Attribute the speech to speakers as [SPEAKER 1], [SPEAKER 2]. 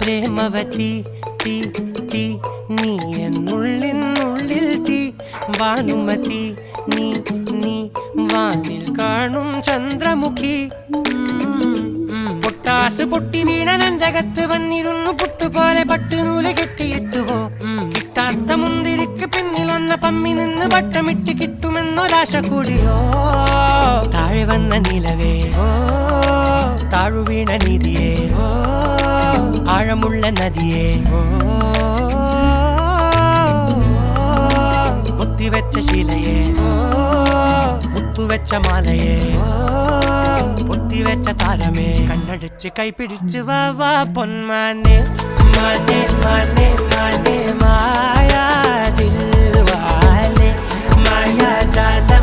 [SPEAKER 1] പ്രേമവതി തീ തീ നീ എന്നുള്ളിൽ തീ ഭാനുമതി നീ നീ വാനിൽ കാണും ചന്ദ്രമുഖി പൊട്ടാസ് പൊട്ടി വീണ നെഞ്ചകത്ത് വന്നിരുന്നു പുട്ടുപോലെ പട്ടുനൂല് കെട്ടിയിട്ടുവോ കിട്ടാത്ത മുന്തിരിക്ക് പിന്നിൽ വന്ന പമ്മി നിന്ന് വട്ടമിട്ട് കിട്ടുമെന്നൊരാശ കൂടിയോ താഴെ വന്ന നിലവേ താഴു വീണ നിധിയേ ആഴമുള്ള നദിയേ കൊത്തിവെച്ച ശിലയേ മുത്തുവെച്ച മാലയേ പൊത്തിവെച്ച താരമേ കണ്ണടിച്ച് കൈപിടിച്ച് വാ വാ പൊന്മാനെ മാനെ മാനെ മാനെ മായാ ദിൽവാലെ മായാ ജാല